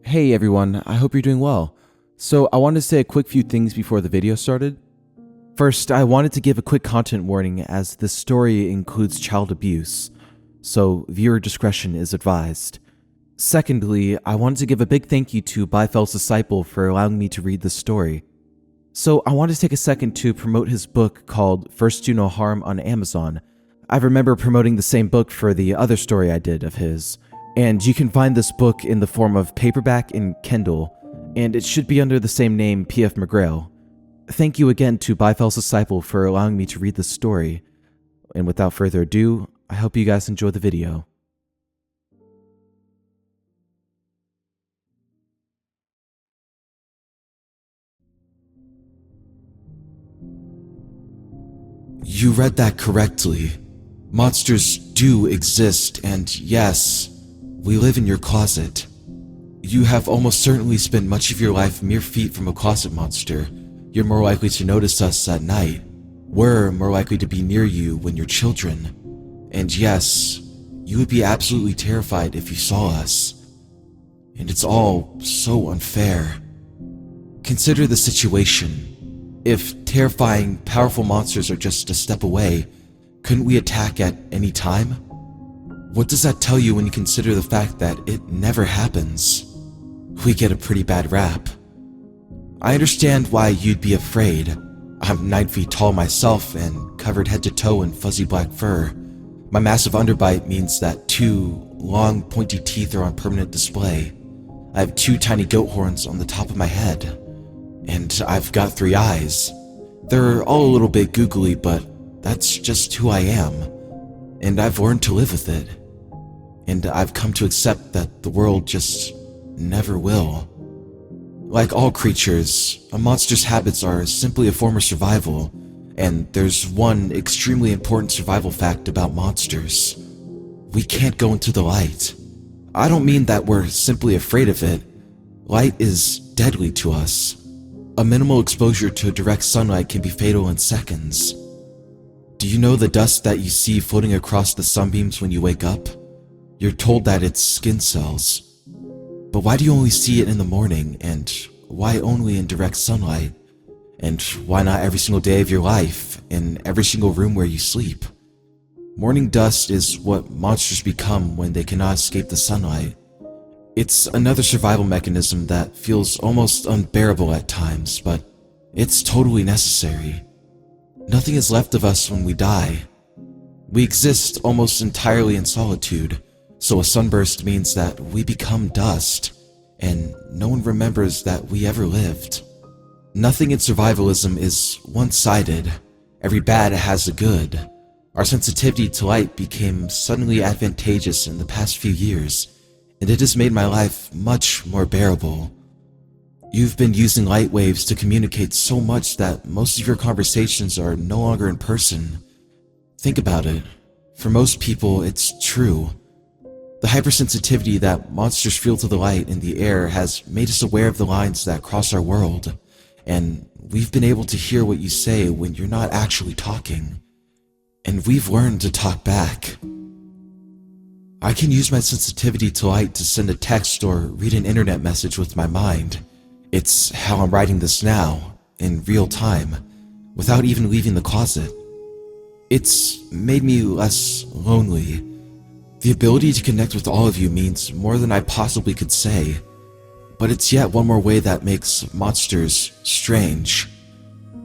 Hey everyone, I hope you're doing well. So I wanted to say a quick few things before the video started. First, I wanted to give a quick content warning as this story includes child abuse, so viewer discretion is advised. Secondly, I wanted to give a big thank you to ByFelsDisciple for allowing me to read this story. So I wanted to take a second to promote his book called First Do No Harm on Amazon. I remember promoting the same book for the other story I did of his. And you can find this book in the form of paperback and Kindle, and it should be under the same name, P.F. McGrail. Thank you again to ByFelsDisciple for allowing me to read this story. And without further ado, I hope you guys enjoy the video. You read that correctly. Monsters do exist, and yes, we live in your closet. You have almost certainly spent much of your life mere feet from a closet monster. You're more likely to notice us at night. We're more likely to be near you when you're children. And yes, you would be absolutely terrified if you saw us. And it's all so unfair. Consider the situation. If terrifying, powerful monsters are just a step away, couldn't we attack at any time? What does that tell you when you consider the fact that it never happens? We get a pretty bad rap. I understand why you'd be afraid. I'm 9 feet tall myself and covered head to toe in fuzzy black fur. My massive underbite means that 2 long, pointy teeth are on permanent display. I have 2 tiny goat horns on the top of my head. And I've got 3 eyes. They're all a little bit googly, but that's just who I am. And I've learned to live with it. And I've come to accept that the world just never will. Like all creatures, a monster's habits are simply a form of survival, and there's one extremely important survival fact about monsters. We can't go into the light. I don't mean that we're simply afraid of it. Light is deadly to us. A minimal exposure to direct sunlight can be fatal in seconds. Do you know the dust that you see floating across the sunbeams when you wake up? You're told that it's skin cells. But why do you only see it in the morning, and why only in direct sunlight? And why not every single day of your life, in every single room where you sleep? Morning dust is what monsters become when they cannot escape the sunlight. It's another survival mechanism that feels almost unbearable at times, but it's totally necessary. Nothing is left of us when we die. We exist almost entirely in solitude, so a sunburst means that we become dust, and no one remembers that we ever lived. Nothing in survivalism is one-sided. Every bad has a good. Our sensitivity to light became suddenly advantageous in the past few years, and it has made my life much more bearable. You've been using light waves to communicate so much that most of your conversations are no longer in person. Think about it. For most people, it's true. The hypersensitivity that monsters feel to the light in the air has made us aware of the lines that cross our world, and we've been able to hear what you say when you're not actually talking. And we've learned to talk back. I can use my sensitivity to light to send a text or read an internet message with my mind. It's how I'm writing this now, in real time, without even leaving the closet. It's made me less lonely. The ability to connect with all of you means more than I possibly could say, but it's yet one more way that makes monsters strange.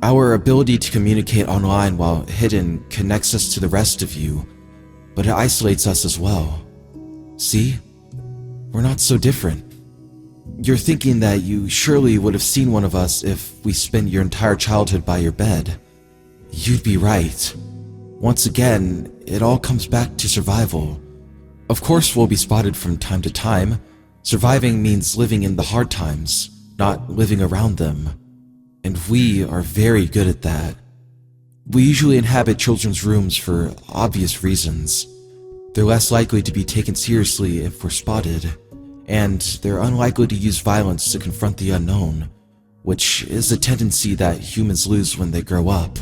Our ability to communicate online while hidden connects us to the rest of you, but it isolates us as well. See? We're not so different. You're thinking that you surely would have seen one of us if we spent your entire childhood by your bed. You'd be right. Once again, it all comes back to survival. Of course we'll be spotted from time to time. Surviving means living in the hard times, not living around them. And we are very good at that. We usually inhabit children's rooms for obvious reasons. They're less likely to be taken seriously if we're spotted, and they're unlikely to use violence to confront the unknown, which is a tendency that humans lose when they grow up.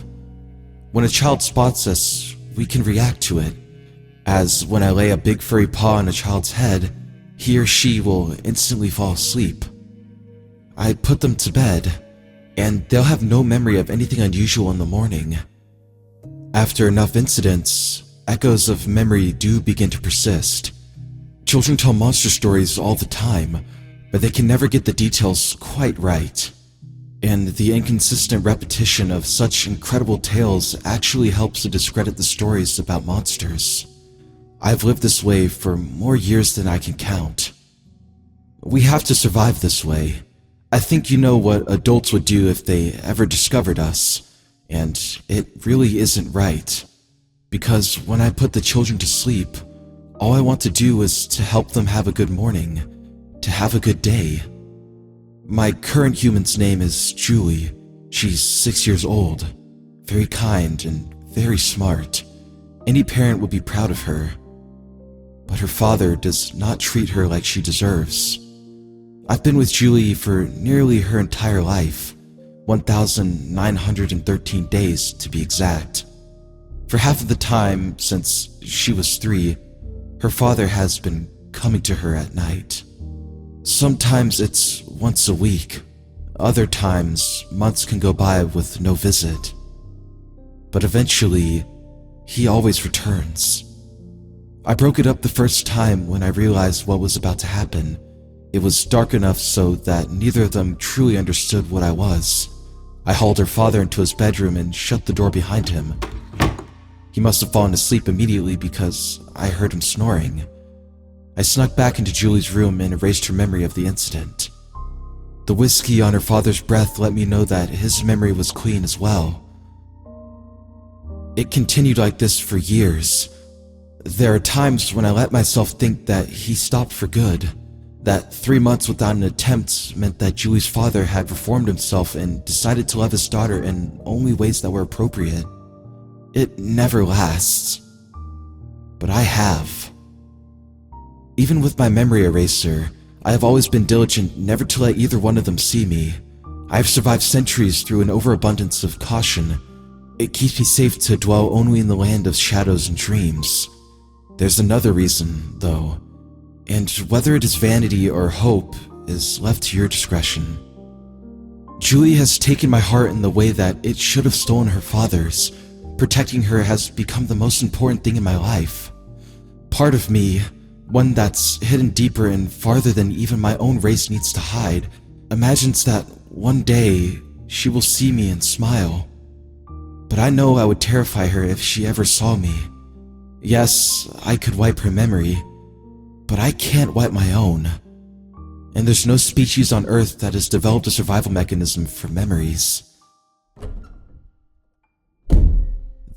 When a child spots us, we can react to it, as when I lay a big furry paw on a child's head, he or she will instantly fall asleep. I put them to bed, and they'll have no memory of anything unusual in the morning. After enough incidents, echoes of memory do begin to persist. Children tell monster stories all the time, but they can never get the details quite right. And the inconsistent repetition of such incredible tales actually helps to discredit the stories about monsters. I've lived this way for more years than I can count. We have to survive this way. I think you know what adults would do if they ever discovered us, and it really isn't right. Because when I put the children to sleep, all I want to do is to help them have a good morning, to have a good day. My current human's name is Julie. She's 6 years old, very kind and very smart. Any parent would be proud of her. But her father does not treat her like she deserves. I've been with Julie for nearly her entire life, 1,913 days to be exact. For half of the time since she was 3, her father has been coming to her at night. Sometimes it's once a week, other times months can go by with no visit. But eventually, he always returns. I broke it up the first time when I realized what was about to happen. It was dark enough so that neither of them truly understood what I was. I hauled her father into his bedroom and shut the door behind him. He must have fallen asleep immediately because I heard him snoring. I snuck back into Julie's room and erased her memory of the incident. The whiskey on her father's breath let me know that his memory was clean as well. It continued like this for years. There are times when I let myself think that he stopped for good, that 3 months without an attempt meant that Julie's father had reformed himself and decided to love his daughter in only ways that were appropriate. It never lasts. But I have. Even with my memory eraser, I have always been diligent never to let either one of them see me. I have survived centuries through an overabundance of caution. It keeps me safe to dwell only in the land of shadows and dreams. There's another reason, though, and whether it is vanity or hope is left to your discretion. Julie has taken my heart in the way that it should have stolen her father's. Protecting her has become the most important thing in my life. Part of me, one that's hidden deeper and farther than even my own race needs to hide, imagines that one day she will see me and smile. But I know I would terrify her if she ever saw me. Yes, I could wipe her memory, but I can't wipe my own. And there's no species on Earth that has developed a survival mechanism for memories.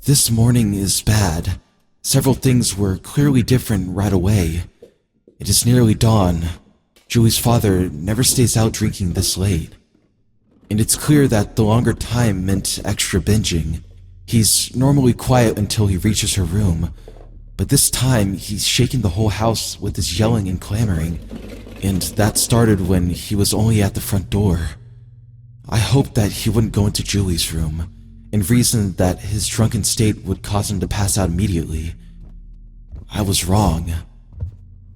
This morning is bad. Several things were clearly different right away. It is nearly dawn. Julie's father never stays out drinking this late. And it's clear that the longer time meant extra binging. He's normally quiet until he reaches her room, but this time he's shaking the whole house with his yelling and clamoring, and that started when he was only at the front door. I hoped that he wouldn't go into Julie's room, and reasoned that his drunken state would cause him to pass out immediately. I was wrong.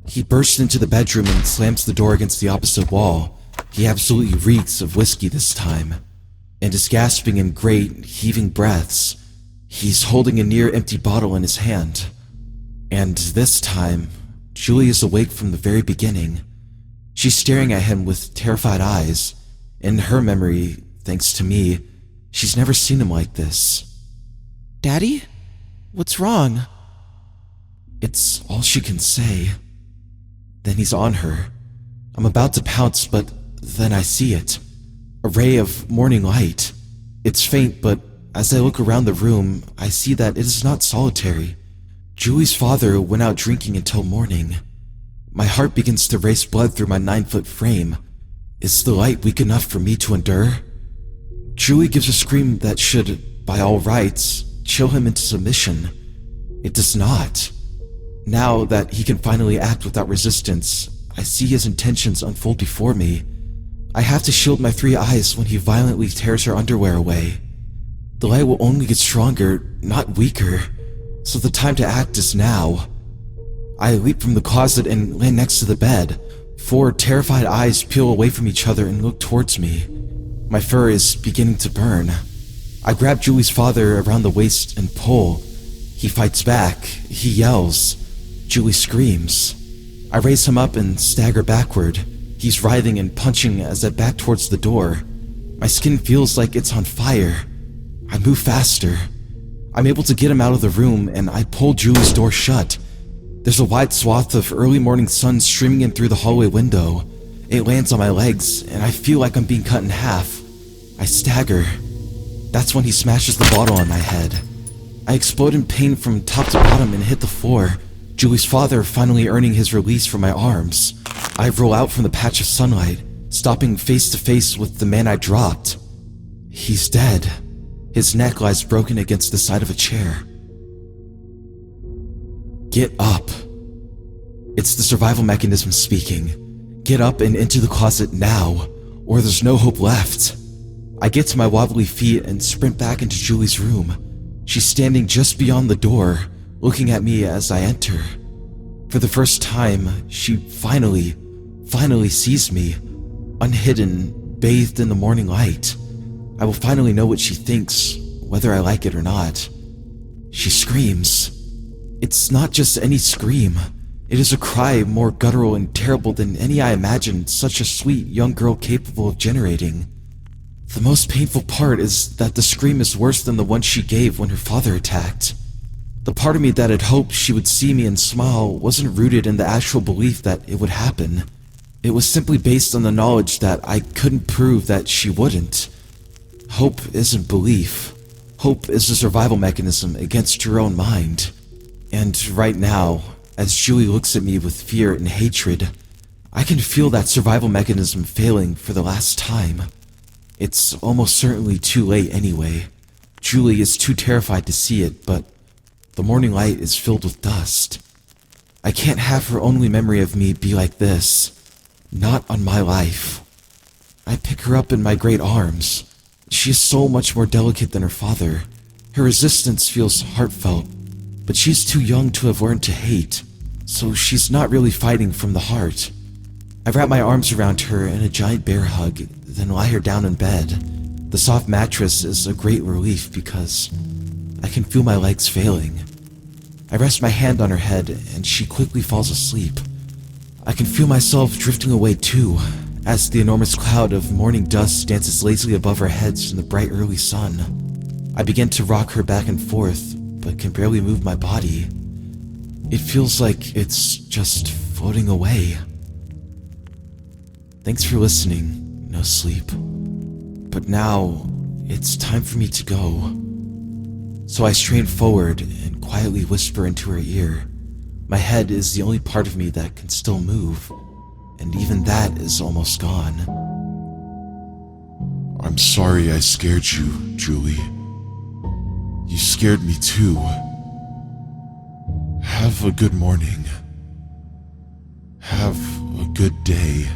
He bursts into the bedroom and slams the door against the opposite wall. He absolutely reeks of whiskey this time, and is gasping in great, heaving breaths. He's holding a near-empty bottle in his hand. And this time, Julie is awake from the very beginning. She's staring at him with terrified eyes. In her memory, thanks to me, she's never seen him like this. "Daddy? What's wrong?" It's all she can say. Then he's on her. I'm about to pounce, but then I see it. A ray of morning light. It's faint, but as I look around the room, I see that it is not solitary. Julie's father went out drinking until morning. My heart begins to race blood through my 9-foot frame. Is the light weak enough for me to endure? Julie gives a scream that should, by all rights, chill him into submission. It does not. Now that he can finally act without resistance, I see his intentions unfold before me. I have to shield my 3 eyes when he violently tears her underwear away. The light will only get stronger, not weaker, so the time to act is now. I leap from the closet and land next to the bed. 4 terrified eyes peel away from each other and look towards me. My fur is beginning to burn. I grab Julie's father around the waist and pull. He fights back. He yells. Julie screams. I raise him up and stagger backward. He's writhing and punching as I back towards the door. My skin feels like it's on fire. I move faster. I'm able to get him out of the room and I pull Julie's door shut. There's a wide swath of early morning sun streaming in through the hallway window. It lands on my legs and I feel like I'm being cut in half. I stagger. That's when he smashes the bottle on my head. I explode in pain from top to bottom and hit the floor. Julie's father finally earning his release from my arms. I roll out from the patch of sunlight, stopping face to face with the man I dropped. He's dead. His neck lies broken against the side of a chair. Get up. It's the survival mechanism speaking. Get up and into the closet now, or there's no hope left. I get to my wobbly feet and sprint back into Julie's room. She's standing just beyond the door, looking at me as I enter. For the first time, she finally sees me, unhidden, bathed in the morning light. I will finally know what she thinks, whether I like it or not. She screams. It's not just any scream. It is a cry more guttural and terrible than any I imagined such a sweet young girl capable of generating. The most painful part is that the scream is worse than the one she gave when her father attacked. The part of me that had hoped she would see me and smile wasn't rooted in the actual belief that it would happen. It was simply based on the knowledge that I couldn't prove that she wouldn't. Hope isn't belief. Hope is a survival mechanism against your own mind. And right now, as Julie looks at me with fear and hatred, I can feel that survival mechanism failing for the last time. It's almost certainly too late anyway. Julie is too terrified to see it, but the morning light is filled with dust. I can't have her only memory of me be like this. Not on my life. I pick her up in my great arms. She is so much more delicate than her father. Her resistance feels heartfelt, but she's too young to have learned to hate, so she's not really fighting from the heart. I wrap my arms around her in a giant bear hug, then lie her down in bed. The soft mattress is a great relief because I can feel my legs failing. I rest my hand on her head and she quickly falls asleep. I can feel myself drifting away too, as the enormous cloud of morning dust dances lazily above our heads in the bright early sun. I begin to rock her back and forth, but can barely move my body. It feels like it's just floating away. Thanks for listening, No Sleep. But now, it's time for me to go. So I strain forward and quietly whisper into her ear. My head is the only part of me that can still move, and even that is almost gone. I'm sorry I scared you, Julie. You scared me too. Have a good morning. Have a good day.